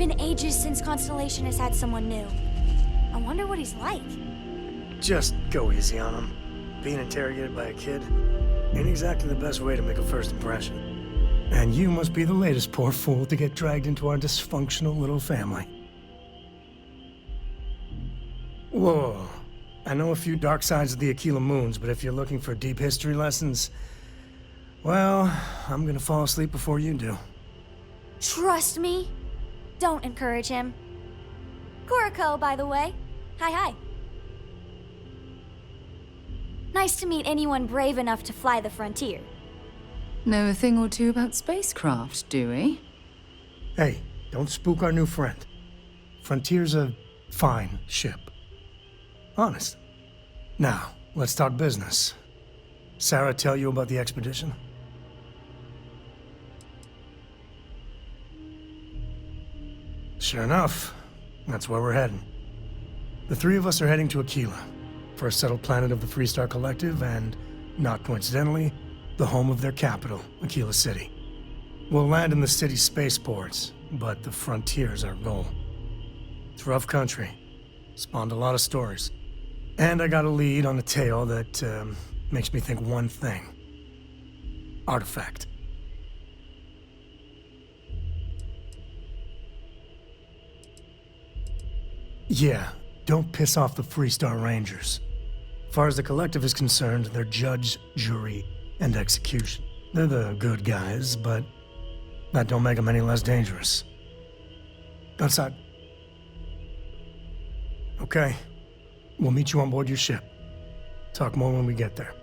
been ages since Constellation has had someone new. I wonder what he's like. Just go easy on him. Being interrogated by a kid ain't exactly the best way to make a first impression. And you must be the latest poor fool to get dragged into our dysfunctional little family. Whoa. I know a few dark sides of the Aquila Moons, but if you're looking for deep history lessons, well, I'm gonna fall asleep before you do. Trust me. Don't encourage him. Kuriko, by the way. Hi. Nice to meet anyone brave enough to fly the frontier. Know a thing or two about spacecraft, do we? Hey, don't spook our new friend. Frontier's a fine ship. Honest. Now, let's talk business. Sarah tell you about the expedition? Sure enough, that's where we're heading. The three of us are heading to Aquila, first settled planet of the Freestar Collective and, not coincidentally, the home of their capital, Aquila City. We'll land in the city's spaceports, but the frontier's our goal. It's rough country. Spawned a lot of stories. And I got a lead on a tale that makes me think one thing. Artifact. Yeah, don't piss off the Freestar Rangers. As far as the Collective is concerned, they're judge, jury, and execution. They're the good guys, but that don't make them any less dangerous. Outside. Okay. We'll meet you on board your ship. Talk more when we get there.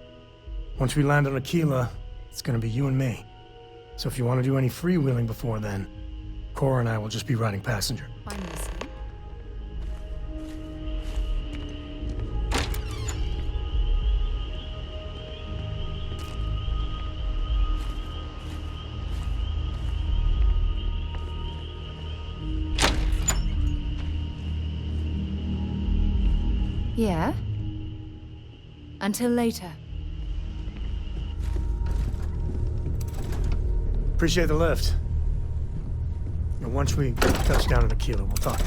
Once we land on Aquila, it's gonna be you and me. So if you want to do any freewheeling before then, Cora and I will just be riding passenger. I'm listening. Yeah? Until later. Appreciate the lift. And once we touch down in Aquila, we'll talk.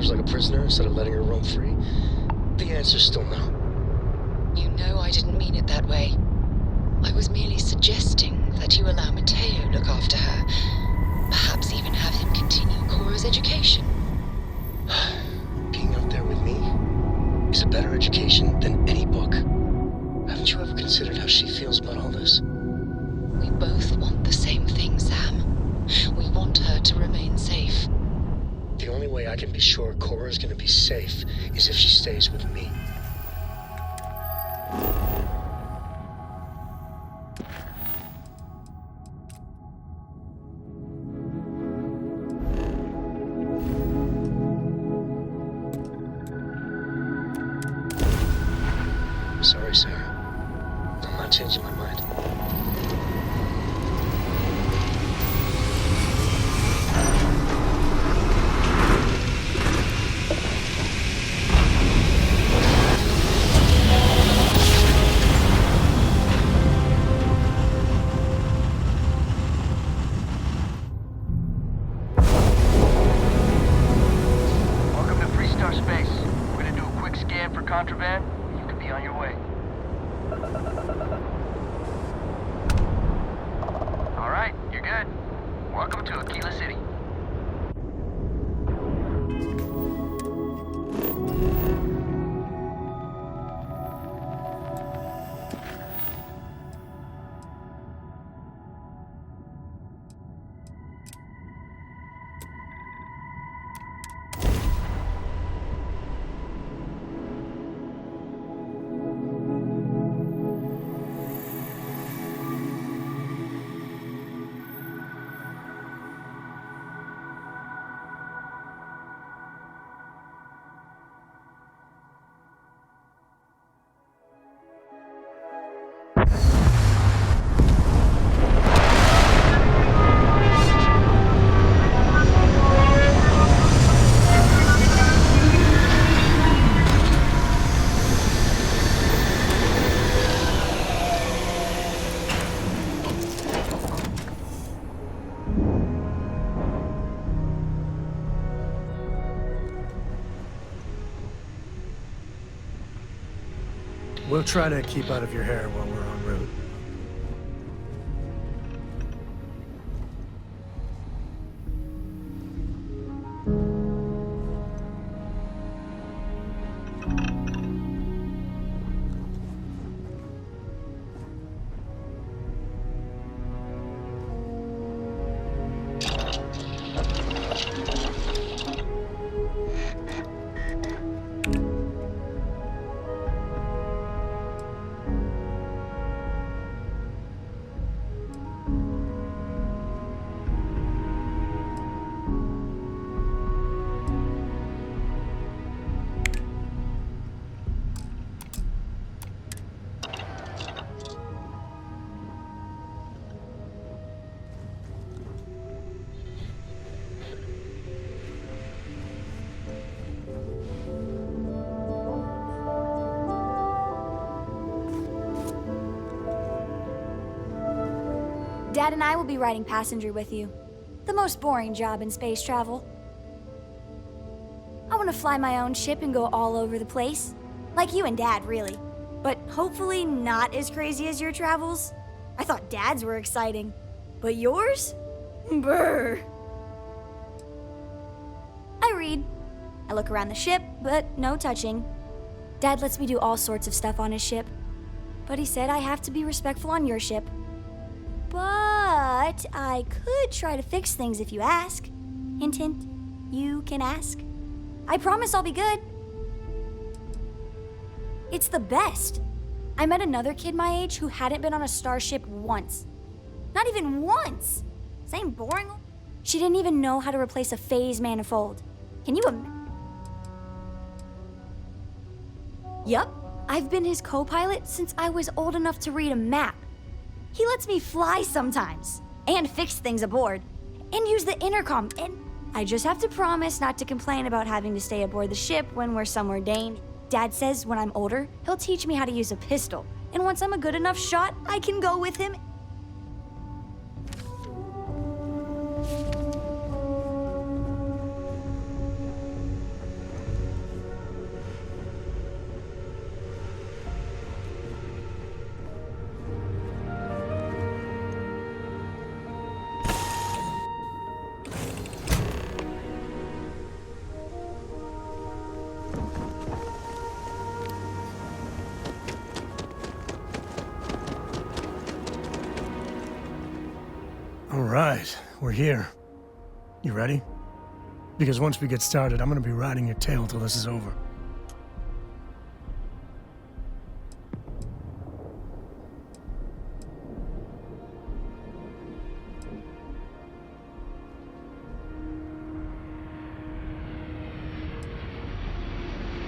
Like a prisoner instead of letting her roam free? The answer's still no. You know I didn't mean it that way. I was merely suggesting that you allow Mateo look after her. Perhaps even have him continue Cora's education. Being out there with me is a better education than any book. Haven't you ever considered how she feels about all this? We both want the same thing, Sam. We want her to remain safe. The only way I can be sure Cora's gonna be safe is if she stays with me. changing my mind. Welcome to Freestar Space. We're gonna do a quick scan for contraband. You can be on your way. All right, you're good. Welcome to Aquila City. We'll try to keep out of your hair while we're en route. Dad and I will be riding passenger with you. The most boring job in space travel. I want to fly my own ship and go all over the place. Like you and Dad, really. But hopefully not as crazy as your travels. I thought Dad's were exciting. But yours? Brr. I read. I look around the ship, but no touching. Dad lets me do all sorts of stuff on his ship. But he said I have to be respectful on your ship. But I could try to fix things if you ask. Hint, hint. You can ask. I promise I'll be good. It's the best. I met another kid my age who hadn't been on a starship once. Not even once. Same boring. She didn't even know how to replace a phase manifold. Can you Yup. I've been his co-pilot since I was old enough to read a map. He lets me fly sometimes, and fix things aboard, and use the intercom, and I just have to promise not to complain about having to stay aboard the ship when we're somewhere dangerous. Dad says when I'm older, he'll teach me how to use a pistol, and once I'm a good enough shot, I can go with him. All right, we're here. You ready? Because once we get started, I'm gonna be riding your tail till this is over.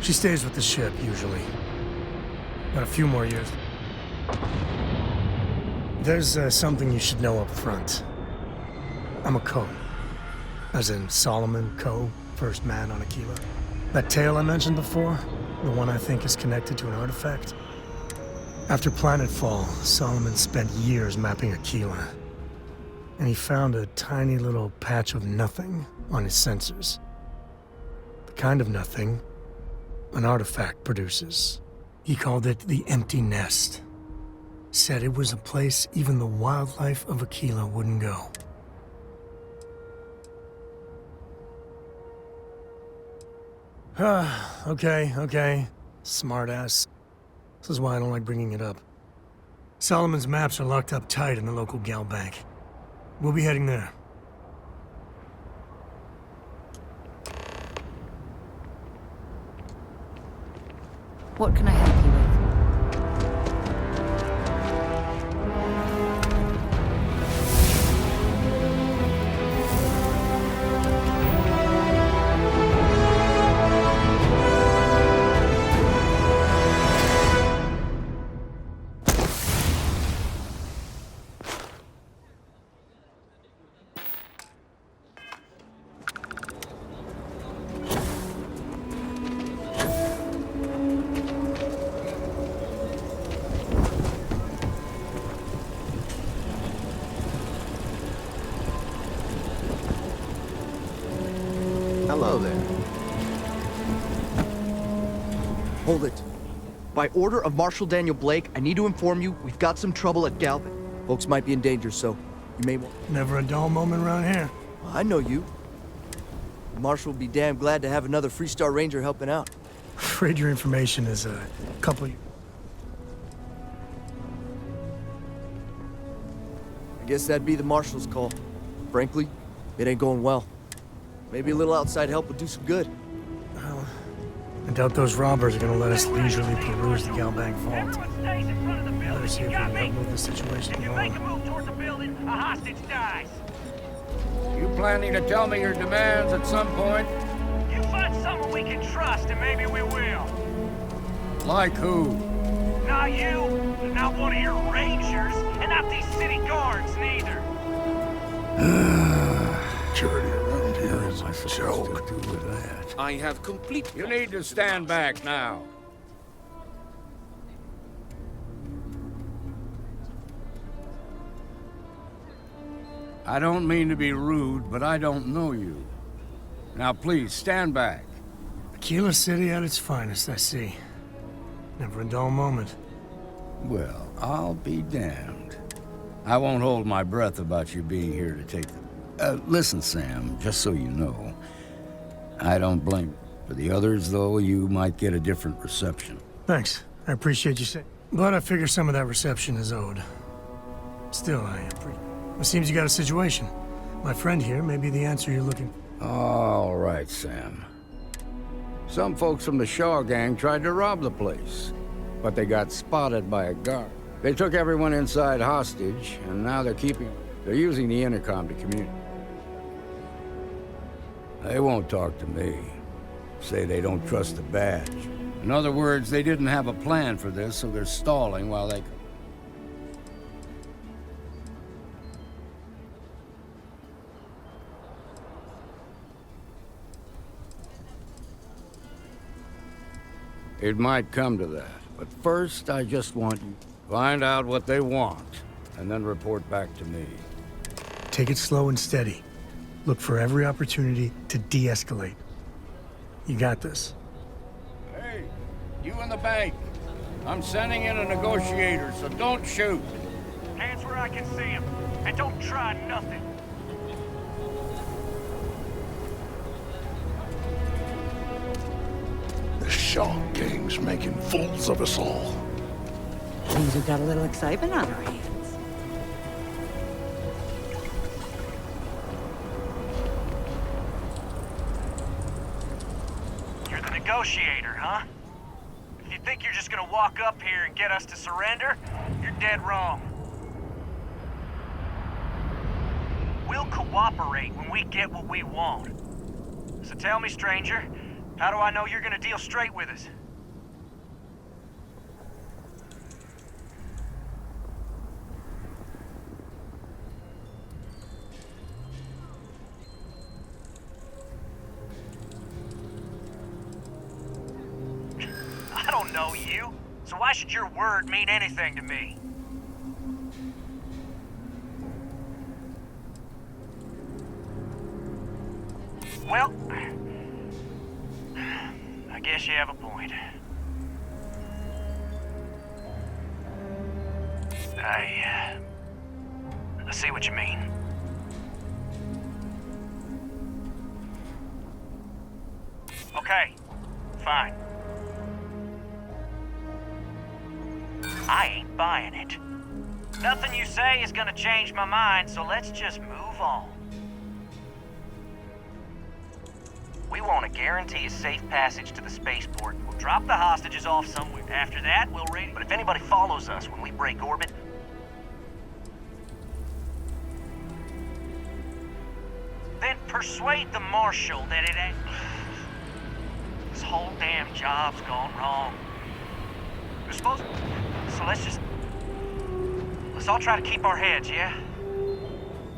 She stays with the ship, usually. Got a few more years. There's something you should know up front. I'm a Co. As in Solomon Co., first man on Aquila. That tale I mentioned before, the one I think is connected to an artifact. After Planetfall, Solomon spent years mapping Aquila. And he found a tiny little patch of nothing on his sensors. The kind of nothing an artifact produces. He called it the Empty Nest. Said it was a place even the wildlife of Aquila wouldn't go. Okay. Smartass. This is why I don't like bringing it up. Solomon's maps are locked up tight in the local gal bank. We'll be heading there. What can I help you with? Hello there. Hold it. By order of Marshal Daniel Blake, I need to inform you we've got some trouble at Galvin. Folks might be in danger, so you may want... Never a dull moment around here. I know you. The Marshal will be damn glad to have another Freestar Ranger helping out. Afraid your information is a couple... I guess that'd be the Marshal's call. Frankly, it ain't going well. Maybe a little outside help would do some good. Well, I doubt those robbers are gonna let us leisurely peruse the Galbank vault. Better see if we can help move the situation along. You planning to tell me your demands at some point? You find someone we can trust, and maybe we will. Like who? Not you, not one of your rangers, and not these city guards, neither. Security around here is a joke. Do with that? I have complete... You need to stand back now. I don't mean to be rude, but I don't know you. Now please, stand back. Aquila City at its finest, I see. Never a dull moment. Well, I'll be damned. I won't hold my breath about you being here to take the... listen, Sam, just so you know, I don't blame you. For the others, though, you might get a different reception. Thanks. I appreciate you saying. But I figure some of that reception is owed. Still, I appreciate. It seems you got a situation. My friend here may be the answer you're looking for. All right, Sam. Some folks from the Shaw gang tried to rob the place, but they got spotted by a guard. They took everyone inside hostage, and now they're using the intercom to communicate. They won't talk to me. Say they don't trust the badge. In other words, they didn't have a plan for this, so they're stalling while they... It might come to that, but first I just want you to find out what they want, and then report back to me. Take it slow and steady. Look for every opportunity to de-escalate. You got this. Hey, you in the bank. I'm sending in a negotiator, so don't shoot. Hands where I can see him, and don't try nothing. The Shaw gang's making fools of us all. Means we've got a little excitement on our hands. You're the negotiator, huh? If you think you're just gonna walk up here and get us to surrender, you're dead wrong. We'll cooperate when we get what we want. So tell me, stranger, how do I know you're gonna deal straight with us? I don't know you, so why should your word mean anything to me? Well, I guess you have a point. I see what you mean. Okay, fine. I ain't buying it. Nothing you say is gonna change my mind, so let's just move on. We want to guarantee a safe passage to the spaceport. We'll drop the hostages off somewhere. After that, we'll raid. But if anybody follows us when we break orbit, then persuade the Marshal that it ain't. This whole damn job's gone wrong. We're supposed. So let's all try to keep our heads, yeah?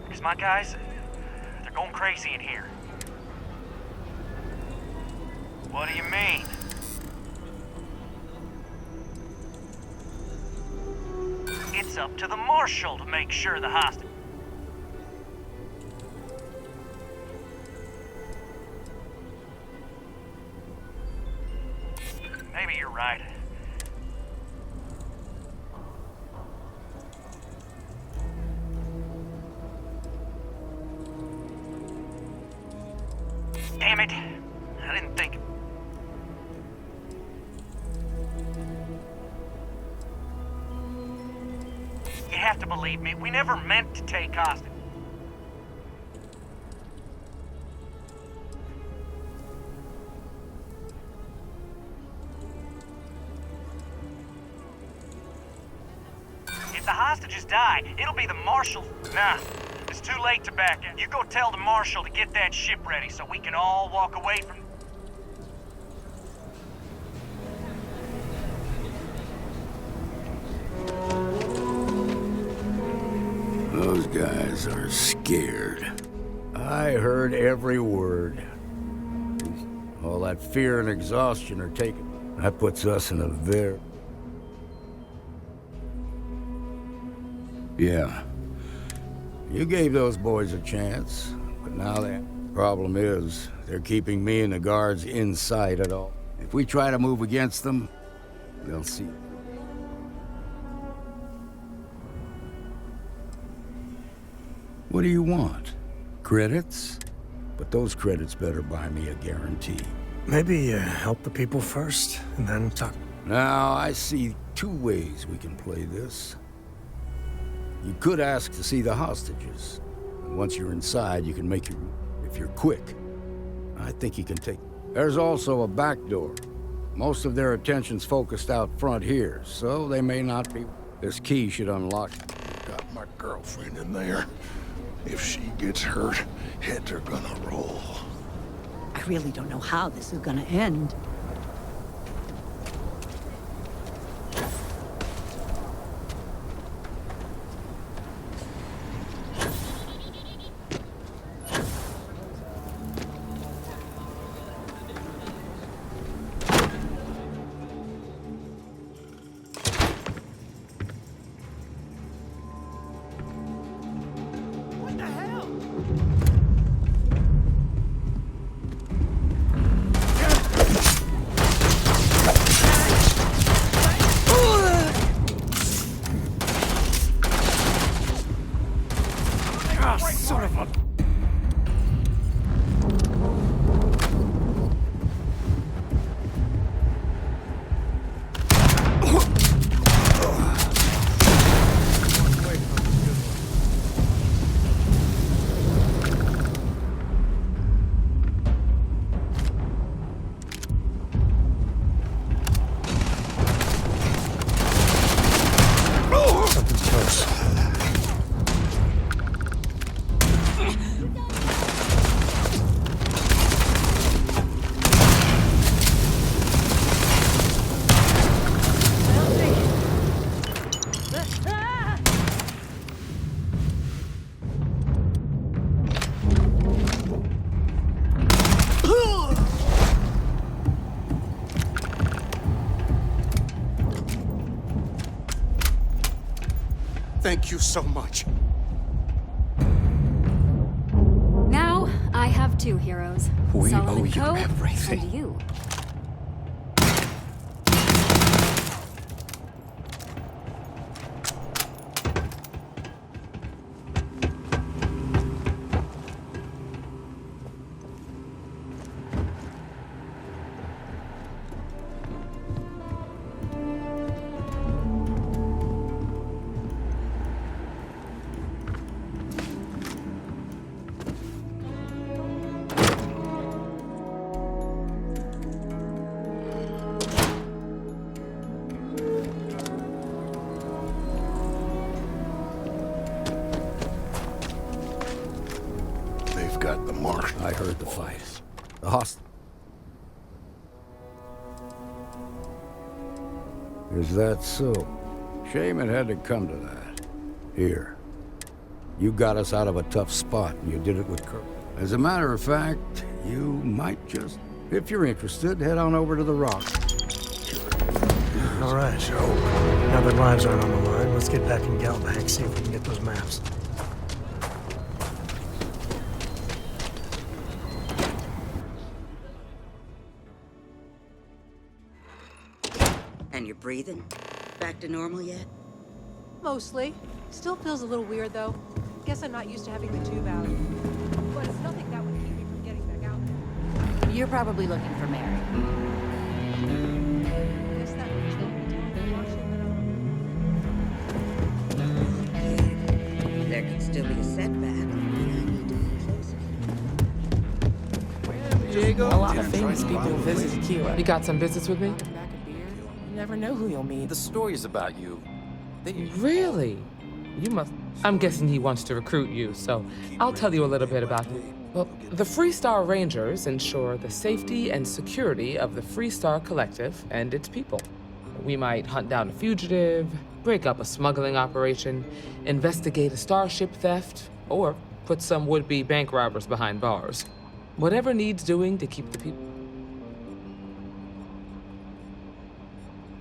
Because my guys, they're going crazy in here. What do you mean? It's up to the Marshal to make sure the hostage. Maybe you're right. Damn it. I didn't think. You have to believe me. We never meant to take hostage. If the hostages die, it'll be the Marshal. Nah, it's too late to back out. You go tell the Marshal to get that ship ready so we can all walk away from... Those guys are scared. I heard every word. All that fear and exhaustion are taken. That puts us in a very... Yeah. You gave those boys a chance, but now the problem is, they're keeping me and the guards in sight at all. If we try to move against them, they'll see. What do you want? Credits? But those credits better buy me a guarantee. Maybe help the people first, and then talk. Now, I see two ways we can play this. You could ask to see the hostages. And once you're inside, you can make your... If you're quick, I think you can take... There's also a back door. Most of their attention's focused out front here, so they may not be... This key should unlock... Got my girlfriend in there. If she gets hurt, heads are gonna roll. I really don't know how this is gonna end. Something's close. Thank you so much. Now, I have two heroes. We Solomon owe you Coe everything. And you. They've got the mark. I heard the fight. The host... Is that so? Shame it had to come to that. Here. You got us out of a tough spot, and you did it with Kirk. As a matter of fact, you might just, if you're interested, head on over to the Rock. All right. Now that lives aren't on the line, let's get back in Galbank, see if we can get those maps. And you're breathing? Back to normal yet? Mostly. Still feels a little weird, though. Guess I'm not used to having the tube out. But it's nothing that would keep me from getting back out there. You're probably looking for Mary. Guess that means they'll be telling the Marshal that There could still be a setback. I need to be closer. A lot of famous people visit Akira. You got some business with me? You never know who you'll meet. The stories about you. Really? You must... I'm guessing he wants to recruit you, so I'll tell you a little bit about him. Well, the Freestar Rangers ensure the safety and security of the Freestar Collective and its people. We might hunt down a fugitive, break up a smuggling operation, investigate a starship theft, or put some would-be bank robbers behind bars. Whatever needs doing to keep the people...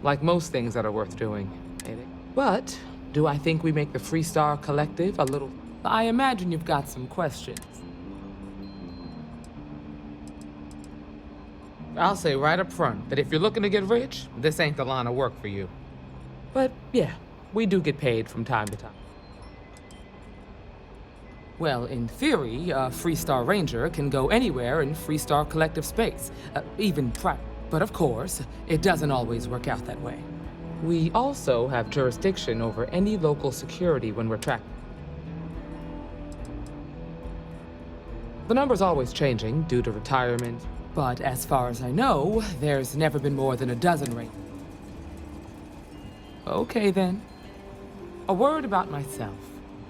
Like most things that are worth doing, maybe. But, do I think we make the Freestar Collective a little... I imagine you've got some questions. I'll say right up front that if you're looking to get rich, this ain't the line of work for you. But, yeah, we do get paid from time to time. Well, in theory, a Freestar Ranger can go anywhere in Freestar Collective space, even private. But of course, it doesn't always work out that way. We also have jurisdiction over any local security when we're tracked. The number's always changing due to retirement, but as far as I know, there's never been more than a dozen Rangers. Okay then. A word about myself.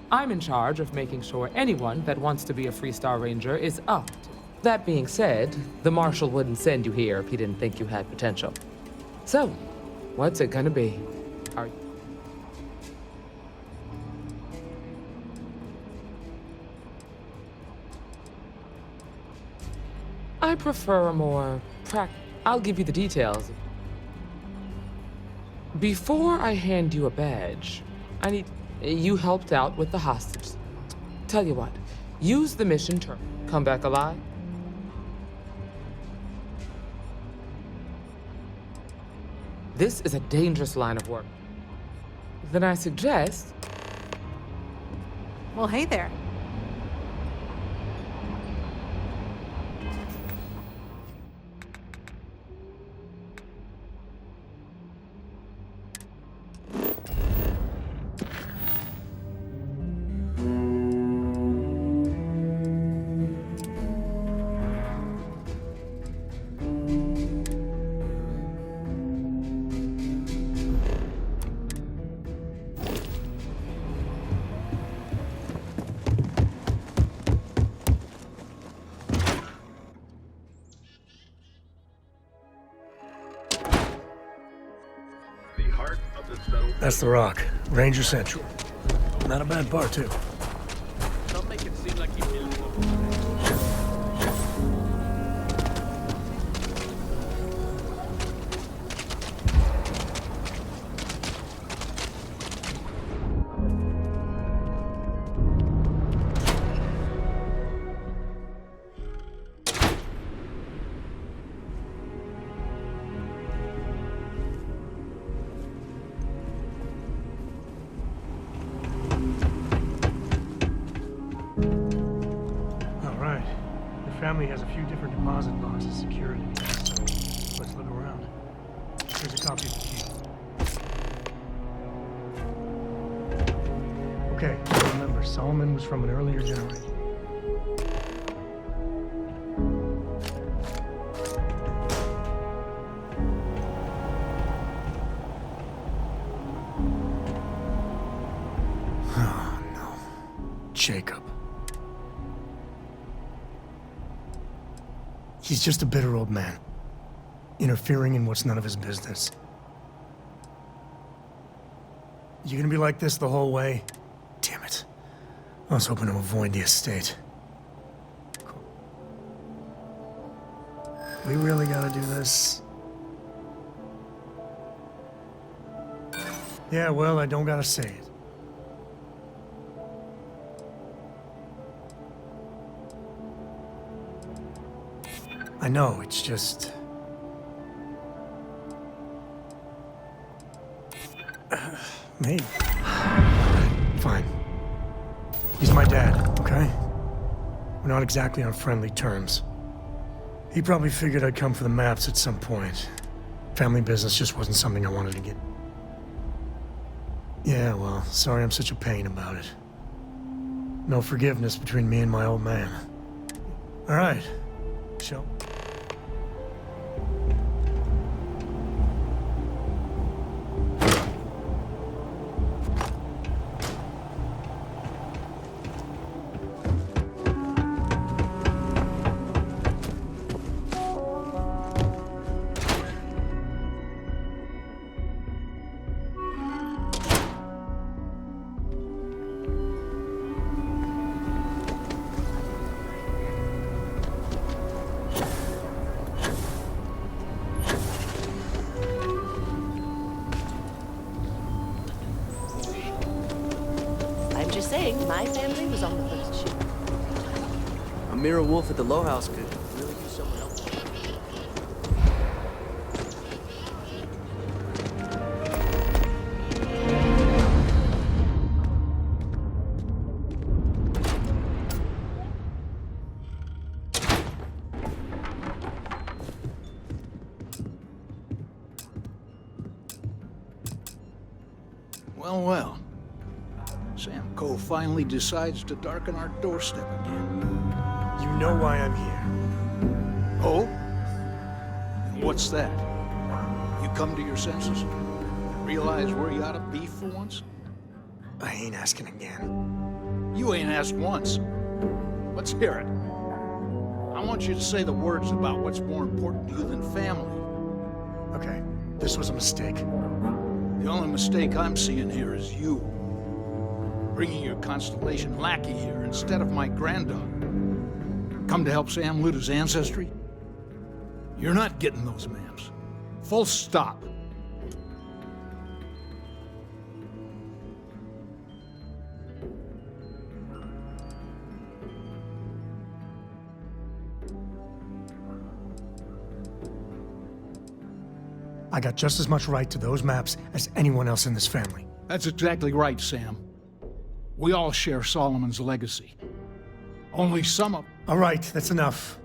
I'm in charge of making sure anyone that wants to be a Freestar Ranger is up. That being said, the Marshal wouldn't send you here if he didn't think you had potential. So, what's it gonna be? I prefer a more I'll give you the details. Before I hand you a badge, I need... You helped out with the hostage. Tell you what, use the mission term. Come back alive. This is a dangerous line of work. Then I suggest... Well, hey there. That's the Rock. Ranger Central. Not a bad bar, too. Don't make it seem like you did. family has a few different deposit boxes secured in here, so let's look around. Here's a copy of the key. Okay, remember, Solomon was from an earlier generation. Oh, no. Jacob. He's just a bitter old man, interfering in what's none of his business. You gonna be like this the whole way? Damn it. I was hoping to avoid the estate. Cool. We really gotta do this? Yeah, well, I don't gotta say it. I know, it's just... maybe. Fine. He's my dad, okay? We're not exactly on friendly terms. He probably figured I'd come for the maps at some point. Family business just wasn't something I wanted to get. Yeah, well, sorry I'm such a pain about it. No forgiveness between me and my old man. All right. Show. I'm just saying, my family was on the first ship. A mirror wolf at the Low House could really use someone else. Well, well. Sam Coe finally decides to darken our doorstep again. You know why I'm here. Oh? And what's that? You come to your senses? Realize where you ought to be for once? I ain't asking again. You ain't asked once. Let's hear it. I want you to say the words about what's more important to you than family. Okay, this was a mistake. The only mistake I'm seeing here is you. Bringing your Constellation lackey here instead of my granddaughter. Come to help Sam loot his ancestry? You're not getting those maps. Full stop. I got just as much right to those maps as anyone else in this family. That's exactly right, Sam. We all share Solomon's legacy. Only some of... All right, that's enough.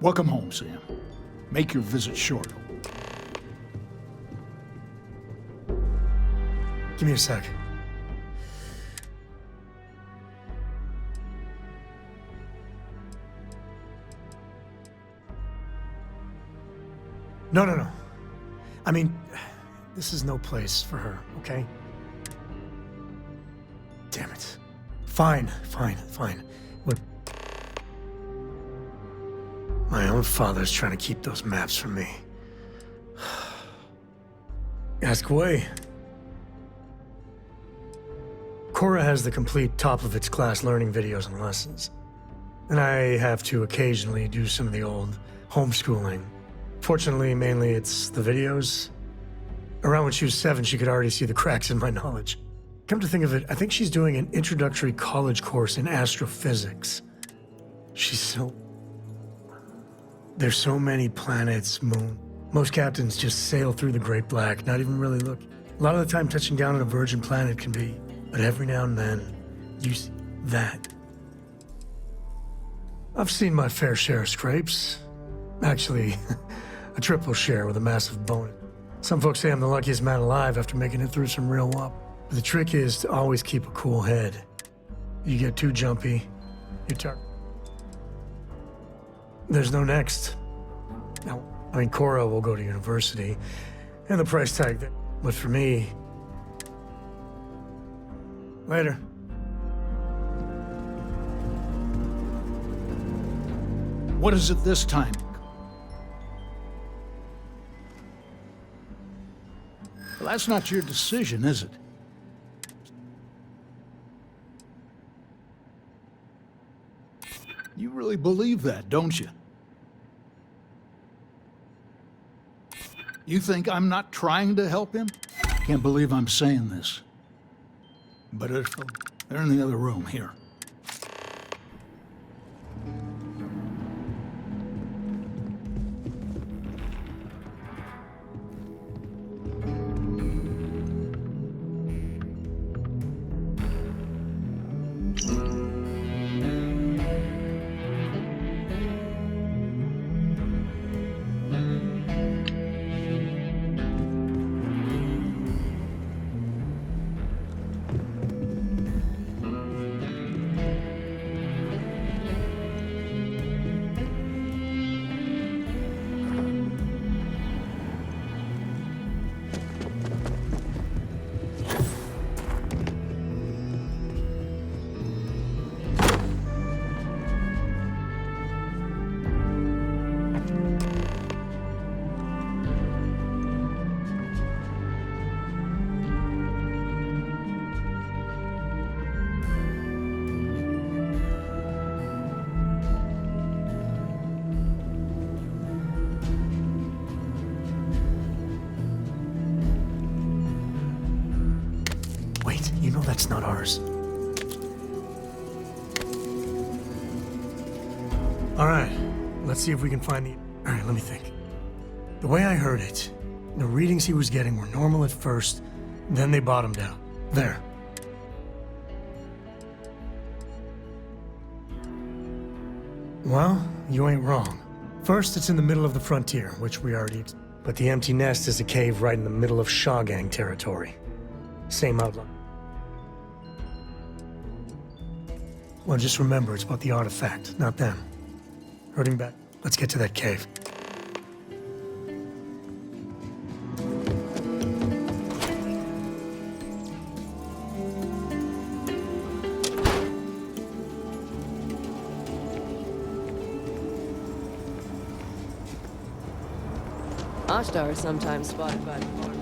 Welcome home, Sam. Make your visit short. Give me a sec. No. I mean, this is no place for her, okay? Damn it. Fine. Look, my own father's trying to keep those maps from me. Ask away. Cora has the complete top-of-its-class learning videos and lessons. And I have to occasionally do some of the old homeschooling. Fortunately, mainly it's the videos. Around when she was 7, she could already see the cracks in my knowledge. Come to think of it, I think she's doing an introductory college course in astrophysics. There's so many planets, moon. Most captains just sail through the Great Black, not even really look. A lot of the time touching down on a virgin planet can be, but every now and then, you see that. I've seen my fair share of scrapes. Actually, a triple share with a massive bonus. Some folks say I'm the luckiest man alive after making it through some real wop. But the trick is to always keep a cool head. You get too jumpy, you turn. There's no next. Now, I mean, Cora will go to university, and the price tag there. But for me... Later. What is it this time? Well, that's not your decision, is it? You really believe that, don't you? You think I'm not trying to help him? Can't believe I'm saying this. But they're in the other room here. Wait, you know that's not ours. All right, let's see if we can find the... All right, let me think. The way I heard it, the readings he was getting were normal at first, then they bottomed out. There. Well, you ain't wrong. First, it's in the middle of the frontier, which we already... But the empty nest is a cave right in the middle of Shawgang territory. Same outline. Well, just remember, it's about the artifact, not them. Hurting back. Let's get to that cave. Ashtar is sometimes spotted by the farm.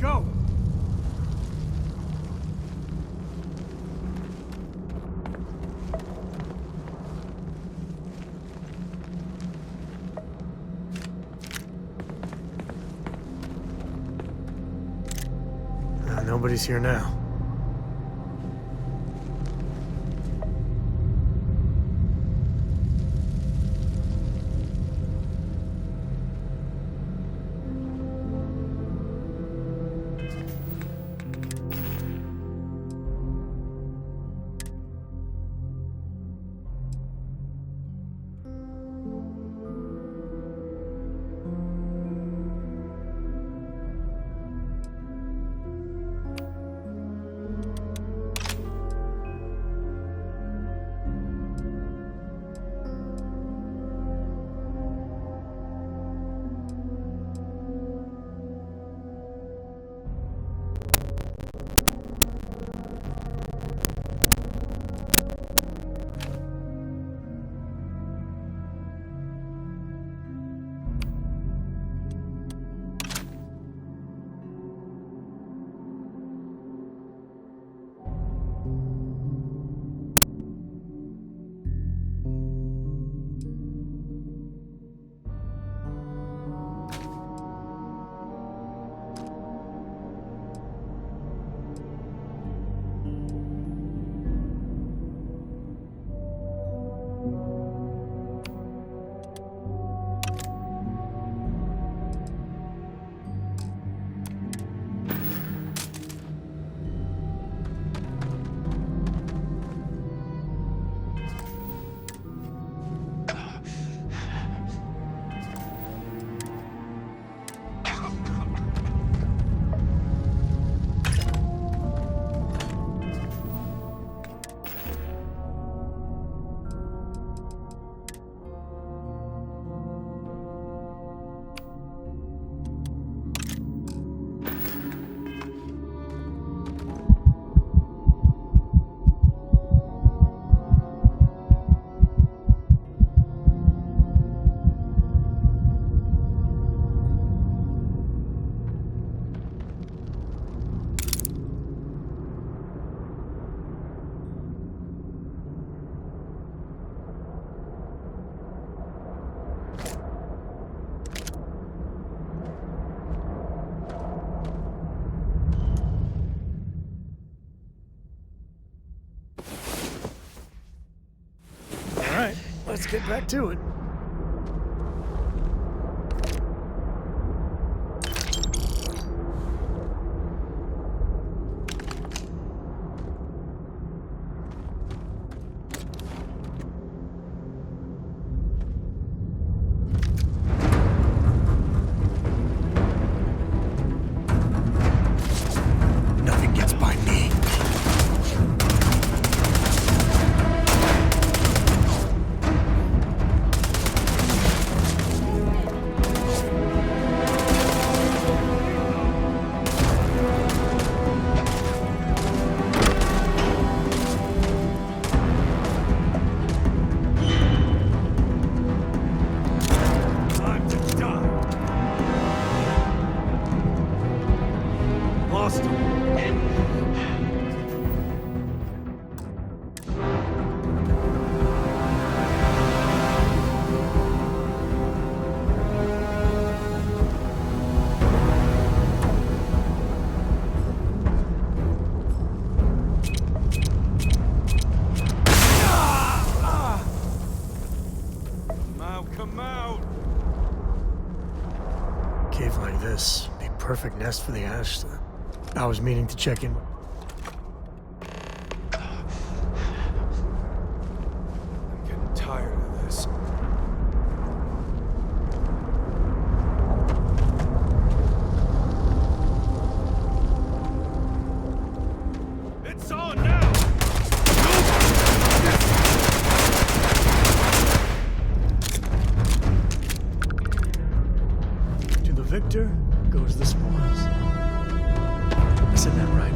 go! Nobody's here now. Let's get back to it. Nothing gets by me. Cave like this, be perfect nest for the Ashton. I was meaning to check in. I'm getting tired of this. It's on now! Victor goes the spoils. I said that right?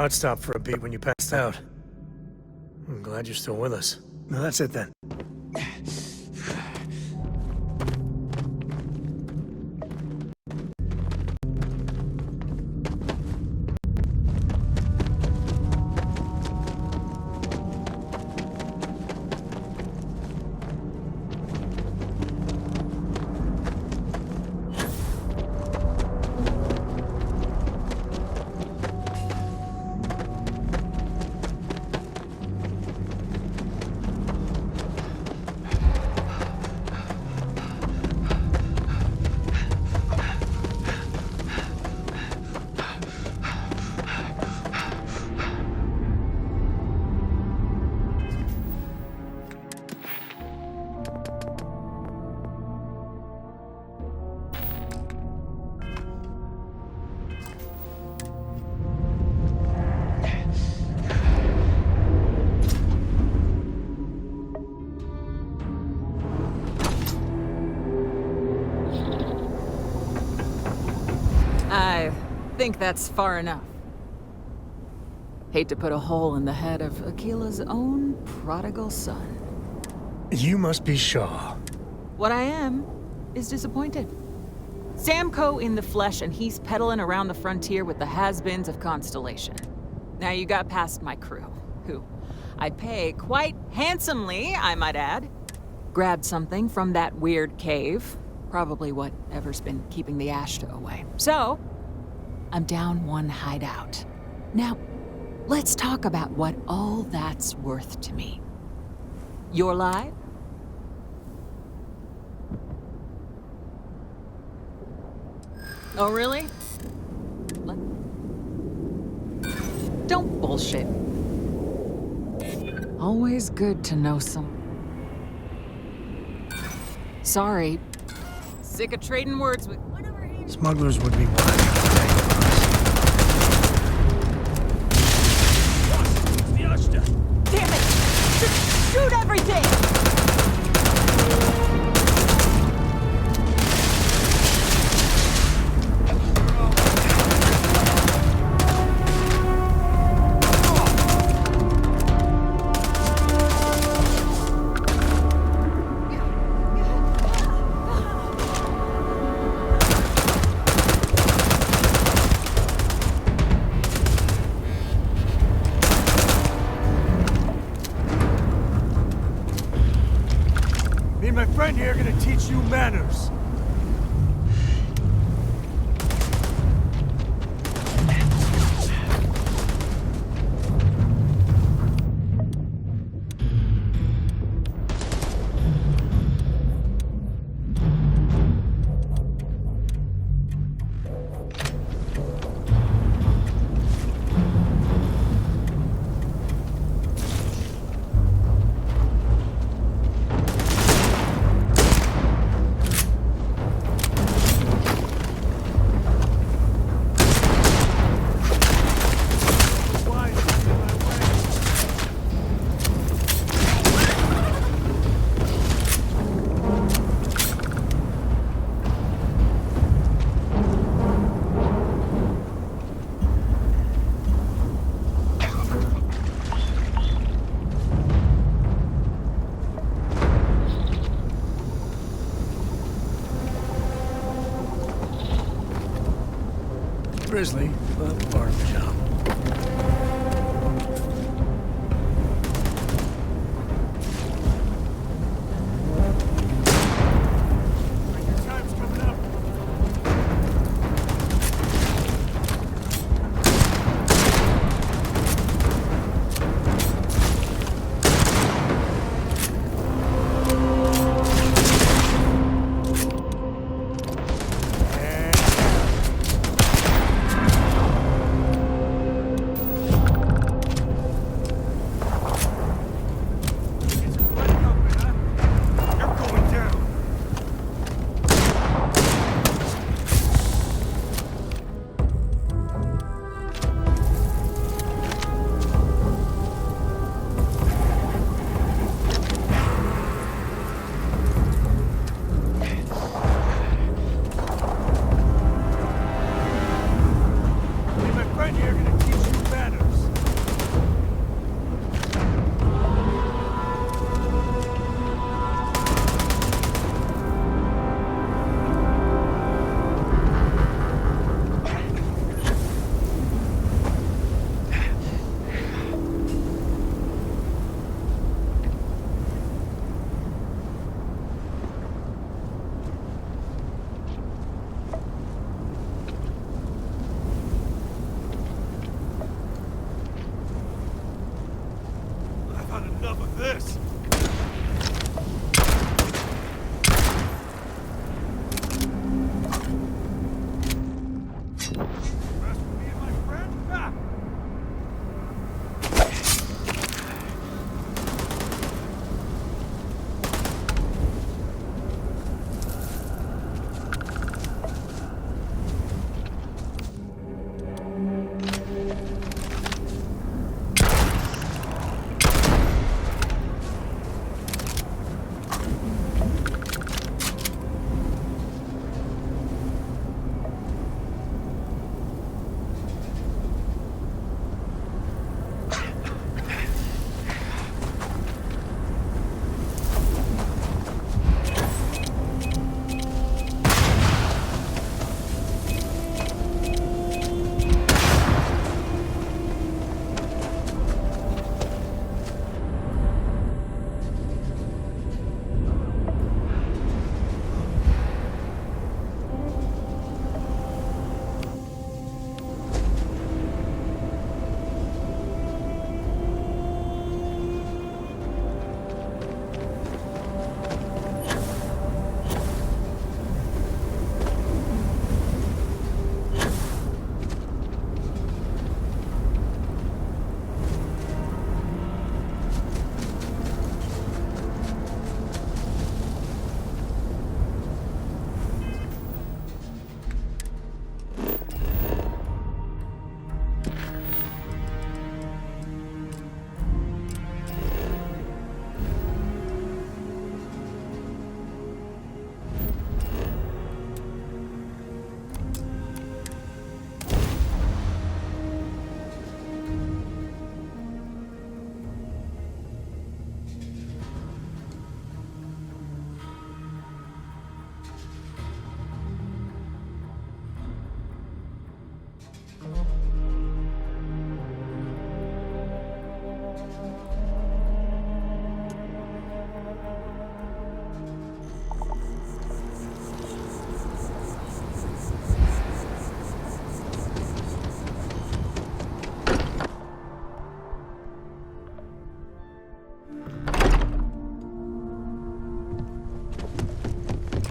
heart stopped for a beat when you passed out. I'm glad you're still with us. Now that's it then. I think that's far enough. Hate to put a hole in the head of Akila's own prodigal son. You must be Shaw. What I am is disappointed. Samco in the flesh, and he's peddling around the frontier with the has-beens of Constellation. Now you got past my crew, who I pay quite handsomely, I might add. Grabbed something from that weird cave. Probably whatever's been keeping the Ashta away. So, I'm down one hideout. Now, let's talk about what all that's worth to me. You're live? Oh, really? Don't bullshit. Always good to know some. Sorry. Sick of trading words with... Smugglers would be wild. Damn it! Just shoot everything! Me and my friend here are gonna teach you manners. Grizzly, but part of the job. Enough of this!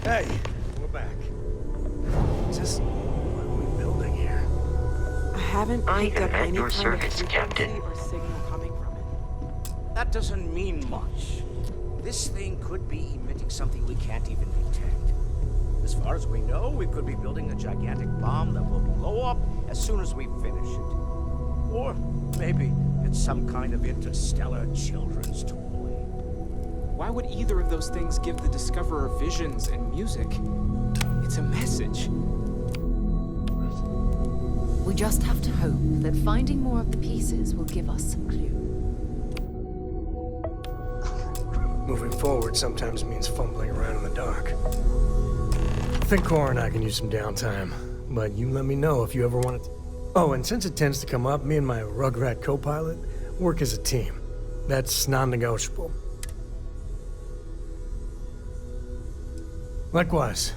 Hey, we're back. Just what are we building here? I haven't picked up any your kind service, of Captain. frequency or signal coming from it. That doesn't mean much. This thing could be emitting something we can't even detect. As far as we know, we could be building a gigantic bomb that will blow up as soon as we finish it. Or maybe it's some kind of interstellar children's toy. Why would either of those things give the Discoverer visions and music? It's a message. We just have to hope that finding more of the pieces will give us some clue. Moving forward sometimes means fumbling around in the dark. I think Cora and I can use some downtime, but you let me know if you ever want it. Oh, and since it tends to come up, me and my Rugrat co-pilot work as a team. That's non-negotiable. Likewise.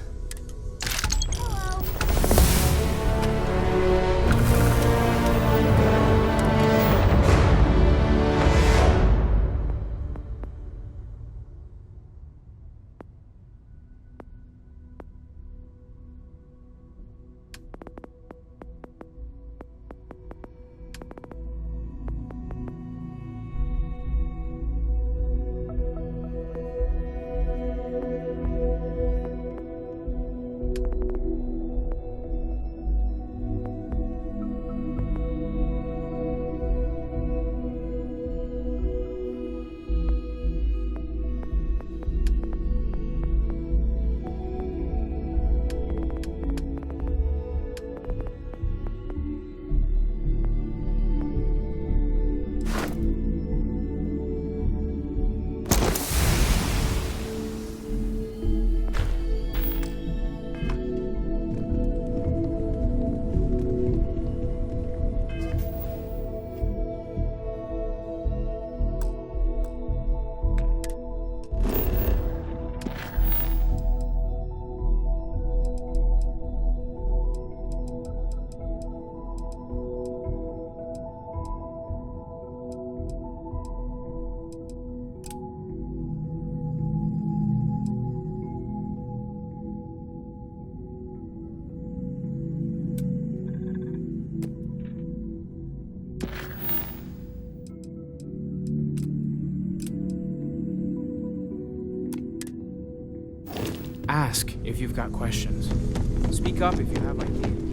Ask if you've got questions. Speak up if you have ideas.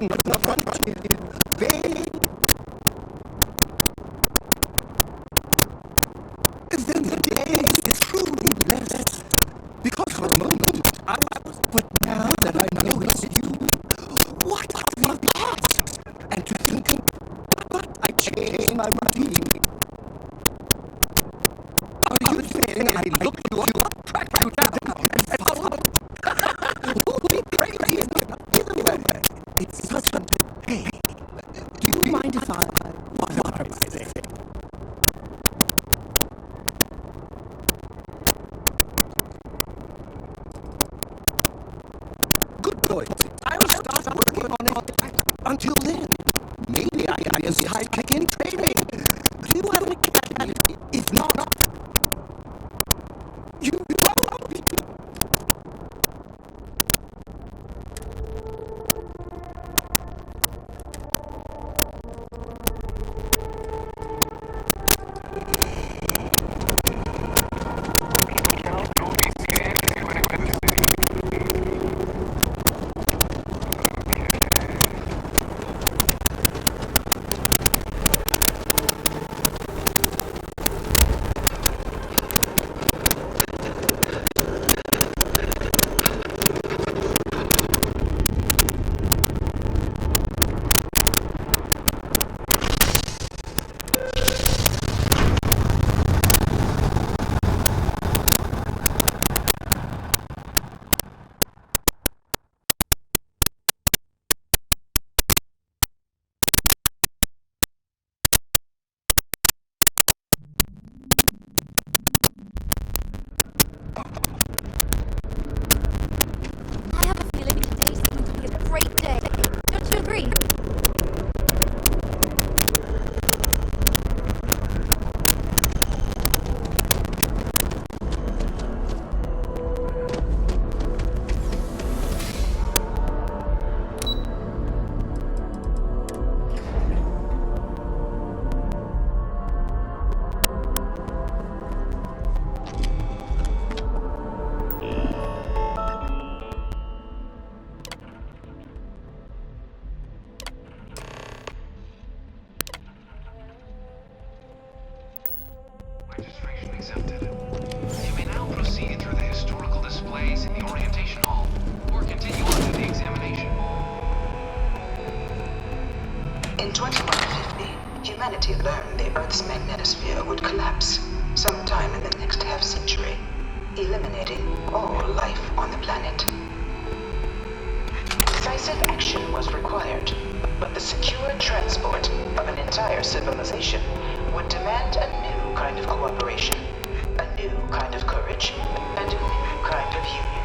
children of the frontier, they... Then the day is truly blessed. Because for a moment I was, but now that I know it's you, what are my thoughts? And to think, but I changed my routine. Are you saying I looked you up, tracked you down, and followed? Who'll be crazy enough? Either way, it's such a day. Do you mind if I... What am I saying? Good choice. I'll start working on it. Until then, maybe I can be a sidekick in training. Do you have an academy? If not, you probably do. Registration accepted. You may now proceed through the historical displays in the orientation hall, or continue on to the examination. In 2150, humanity learned the Earth's magnetosphere would collapse sometime in the next half-century, eliminating all life on the planet. Decisive action was required, but the secure transport of an entire civilization would demand a new kind of cooperation, a new kind of courage, and a new kind of union.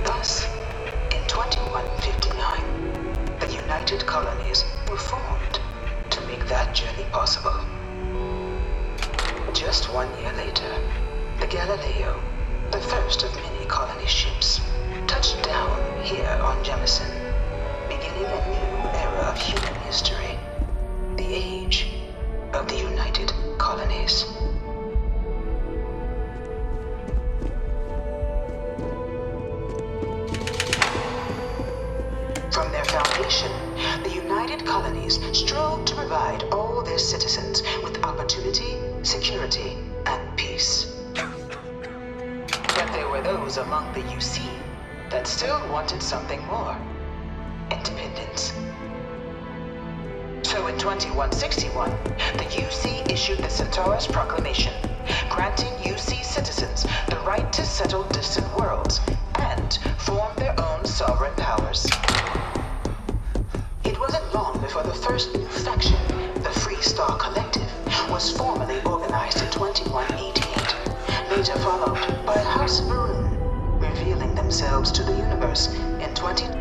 Thus, in 2159, the United Colonies were formed to make that journey possible. Just 1 year later, the Galileo, the first of many colony ships, touched down here on Jemison, beginning a new era of human history, the age of the United Colonies. From their foundation, the United Colonies strove to provide all their citizens with opportunity, security, and peace. But there were those among the UC that still wanted something more: independence. So in 2161, the UC issued the Centaurus Proclamation, granting UC citizens the right to settle distant worlds and form their own sovereign powers. It wasn't long before the first new faction, the Free Star Collective, was formally organized in 2188, later followed by House Varun, revealing themselves to the universe in 2230.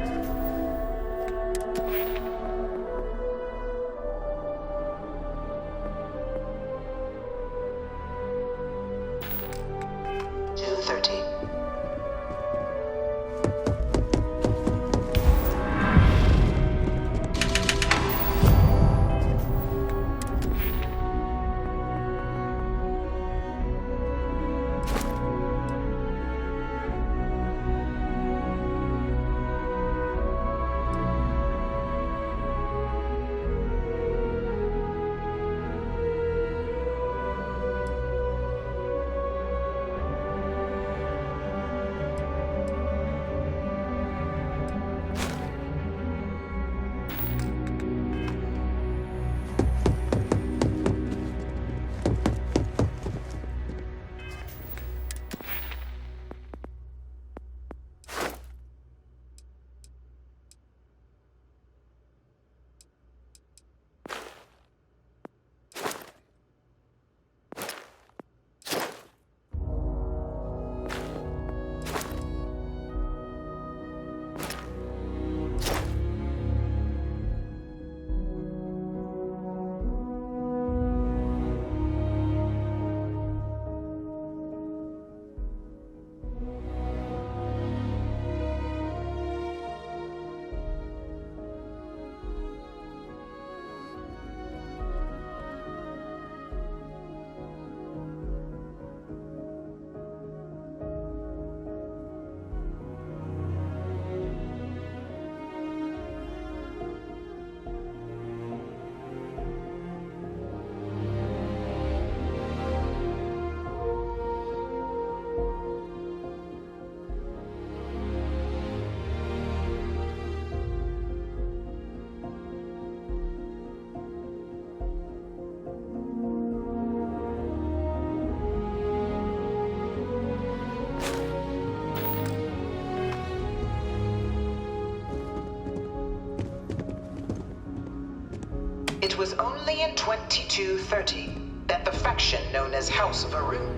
It was only in 2230 that the faction known as House Varun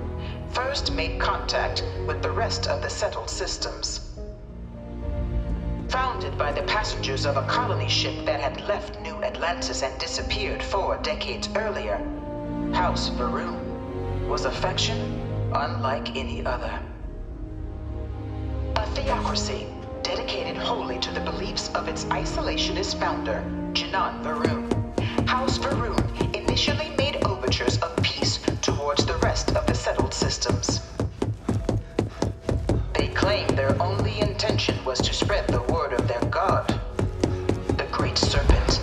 first made contact with the rest of the settled systems. Founded by the passengers of a colony ship that had left New Atlantis and disappeared 4 decades earlier, House Varun was a faction unlike any other. A theocracy dedicated wholly to the beliefs of its isolationist founder, Janan Varun. House Varun initially made overtures of peace towards the rest of the settled systems. They claimed their only intention was to spread the word of their god, the Great Serpent.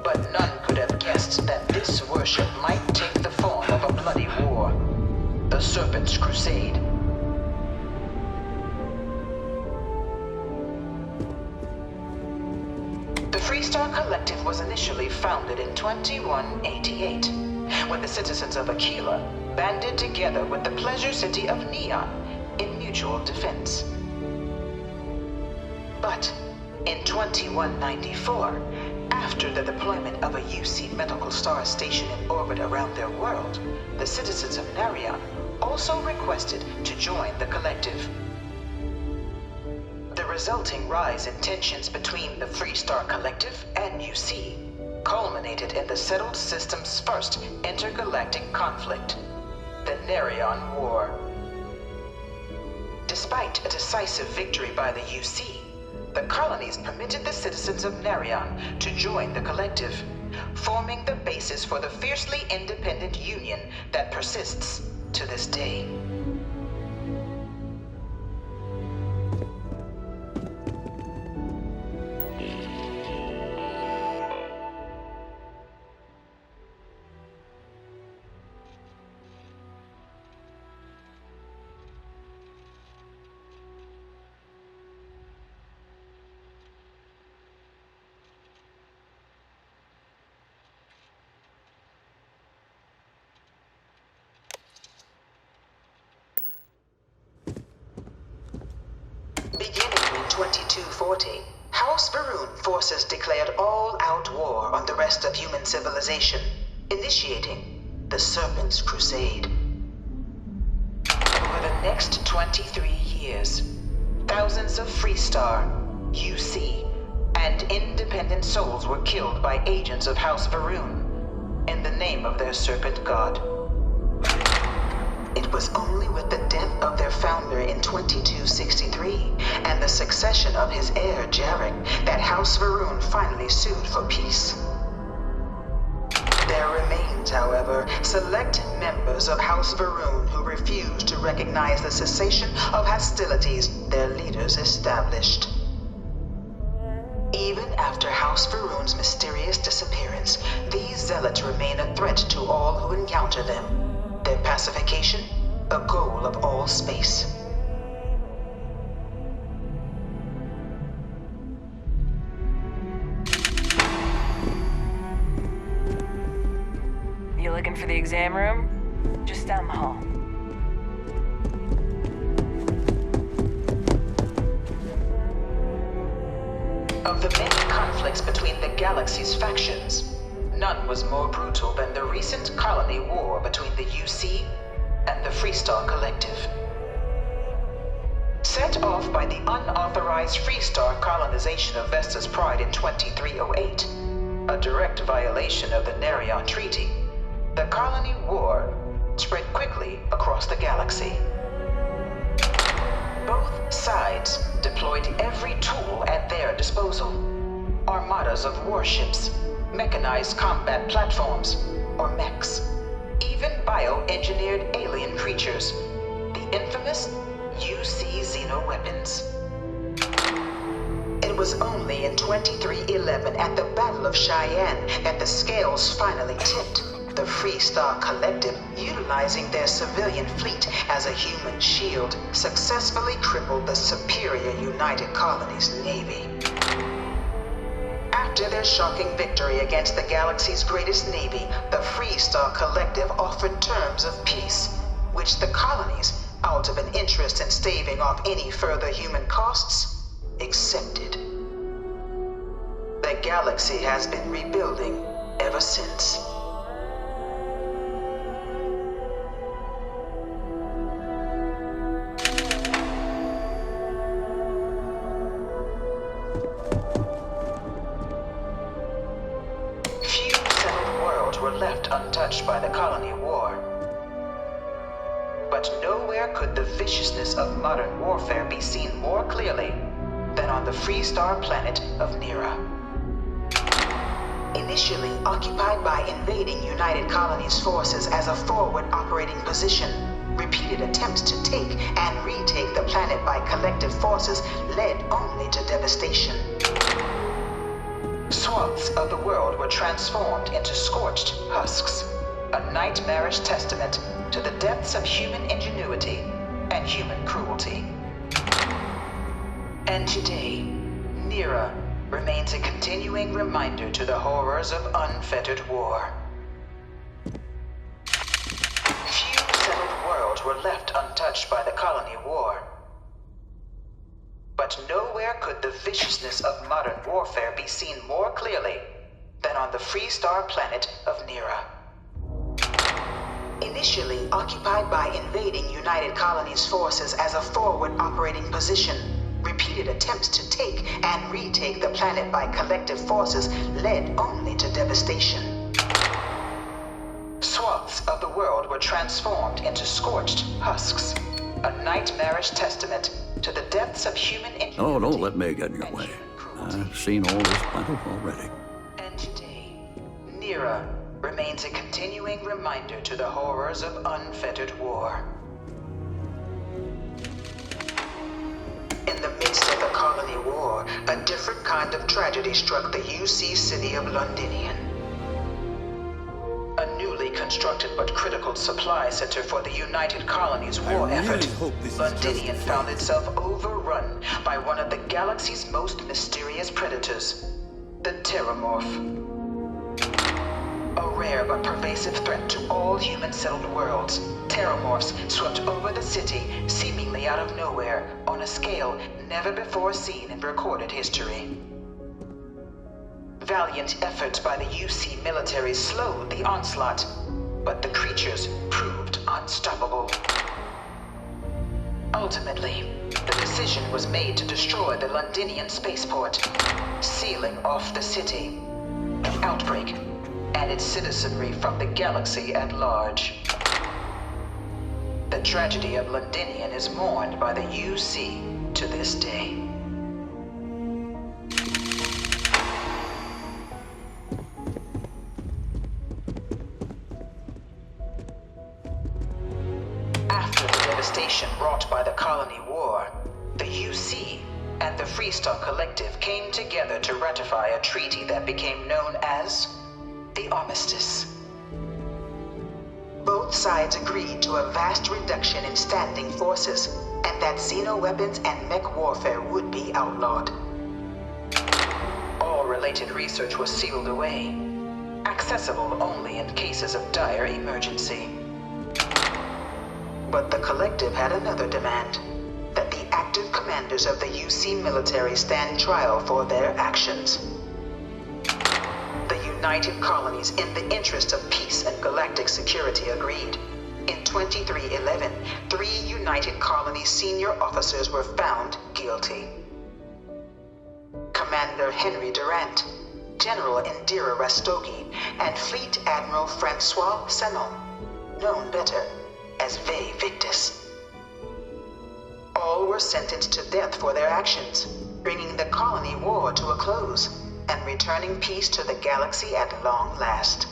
But none could have guessed that this worship might take the form of a bloody war, the Serpent's Crusade. The Freestar Collective was initially founded in 2188, when the citizens of Aquila banded together with the pleasure city of Neon in mutual defense. But in 2194, after the deployment of a UC medical star station in orbit around their world, the citizens of Narion also requested to join the collective. The resulting rise in tensions between the Freestar Collective and UC culminated in the settled system's first intergalactic conflict, the Narion War. Despite a decisive victory by the UC, the colonies permitted the citizens of Narion to join the collective, forming the basis for the fiercely independent union that persists to this day. Beginning in 2240, House Varun forces declared all-out war on the rest of human civilization, initiating the Serpent's Crusade. Over the next 23 years, thousands of Freestar, UC, and independent souls were killed by agents of House Varun in the name of their serpent god. It was only with the death of their founder in 2263 and the succession of his heir, Jarek, that House Varun finally sued for peace. There remains, however, select members of House Varun who refuse to recognize the cessation of hostilities their leaders established. Even after House Varun's mysterious disappearance, these zealots remain a threat to all who encounter them. Their pacification, a goal of all space. You looking for the exam room? Just down the hall. Of the many conflicts between the galaxy's factions, none was more brutal than the recent colony war between the UC and the Freestar Collective. Set off by the unauthorized Freestar colonization of Vesta's Pride in 2308, a direct violation of the Narion Treaty, the colony war spread quickly across the galaxy. Both sides deployed every tool at their disposal. Armadas of warships, mechanized combat platforms, or mechs, even bioengineered alien creatures, the infamous UC xeno-weapons. It was only in 2311 at the Battle of Cheyenne that the scales finally tipped, the Freestar Collective, utilizing their civilian fleet as a human shield, successfully crippled the superior United Colonies Navy. After their shocking victory against the galaxy's greatest navy, the Freestar Collective offered terms of peace, which the colonies, out of an interest in staving off any further human costs, accepted. the galaxy has been rebuilding ever since. Few settled worlds were left untouched by the colony war. But nowhere could the viciousness of modern warfare be seen more clearly than on the Freestar planet of Nira. Initially occupied by invading United Colonies forces as a forward operating position, repeated attempts to take and retake the planet by collective forces led only to devastation. Swaths of the world were transformed into scorched husks, a nightmarish testament to the depths of human ingenuity and human cruelty. And today, Nira remains a continuing reminder to the horrors of unfettered war. Few settled worlds were left untouched by the colony war. But nowhere could the viciousness of modern warfare be seen more clearly than on the Freestar planet of Nira. Initially occupied by invading United Colonies forces as a forward operating position, repeated attempts to take and retake the planet by collective forces led only to devastation. Swaths of the world were transformed into scorched husks, a nightmarish testament to the depths of human ingenuity. Oh, don't let me get in your way. I've seen all this plenty already. And today, Nira remains a continuing reminder to the horrors of unfettered war. In the midst of the colony war, a different kind of tragedy struck the UC city of Londinian. A newly constructed but critical supply center for the United Colonies war effort, Londinian found itself overrun by one of the galaxy's most mysterious predators, the Terramorph. A rare but pervasive threat to all human-settled worlds, Terramorphs swept over the city, seemingly out of nowhere, on a scale never before seen in recorded history. Valiant efforts by the UC military slowed the onslaught, but the creatures proved unstoppable. Ultimately, the decision was made to destroy the Londinian spaceport, sealing off the city, the outbreak, and its citizenry from the galaxy at large. The tragedy of Londinian is mourned by the UC to this day. After the devastation wrought by the colony war, the UC and the Freestar Collective came together to ratify a treaty that became known as the Armistice. Both sides agreed to a vast reduction in standing forces, and that xeno-weapons and mech warfare would be outlawed. All related research was sealed away, accessible only in cases of dire emergency. But the Collective had another demand, that the active commanders of the UC military stand trial for their actions. United Colonies, in the interest of peace and galactic security, agreed. In 2311, 3 United Colonies senior officers were found guilty. Commander Henry Durant, General Indira Rastogi, and Fleet Admiral Francois Sanon, known better as Ve Victus. All were sentenced to death for their actions, bringing the colony war to a close and returning peace to the galaxy at long last.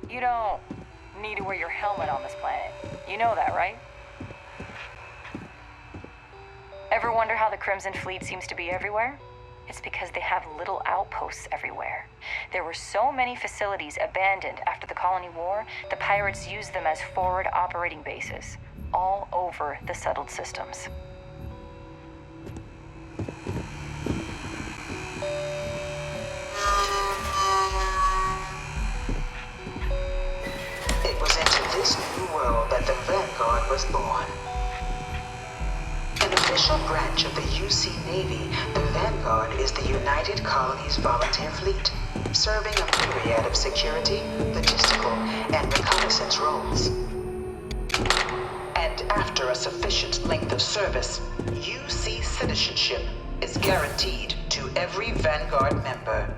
You don't need to wear your helmet on this planet. You know that, right? Ever wonder how the Crimson Fleet seems to be everywhere? It's because they have little outposts everywhere. There were so many facilities abandoned after the Colony War, the pirates used them as forward operating bases, all over the settled systems. It was into this new world that the Vanguard was born. An official branch of the UC Navy, the Vanguard is the United Colonies Volunteer Fleet, serving a myriad of security, logistical, and reconnaissance roles. And after a sufficient length of service, UC citizenship is guaranteed to every Vanguard member.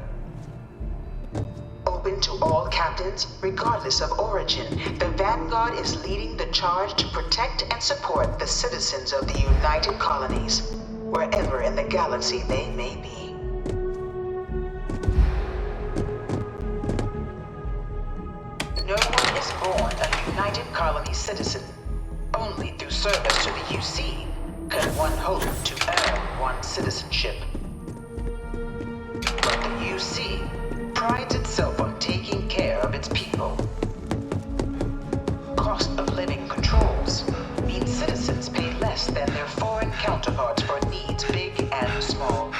Open to all captains, regardless of origin, the Vanguard is leading the charge to protect and support the citizens of the United Colonies, wherever in the galaxy they may be. No one is born a United Colony citizen. Only through service to the UC can one hope to earn one's citizenship. But the UC prides itself on taking care of its people. Cost of living controls mean citizens pay less than their foreign counterparts for needs big and small.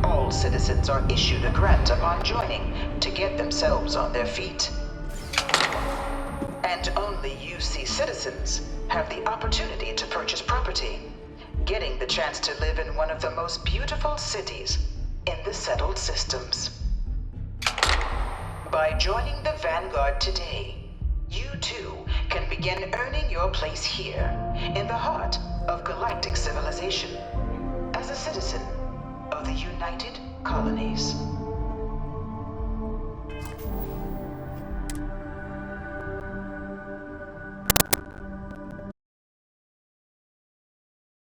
All citizens are issued a grant upon joining to get themselves on their feet. And only UC citizens have the opportunity to purchase property, getting the chance to live in one of the most beautiful cities in the settled systems. By joining the Vanguard today, you too can begin earning your place here, in the heart of galactic civilization, as a citizen of the United Colonies.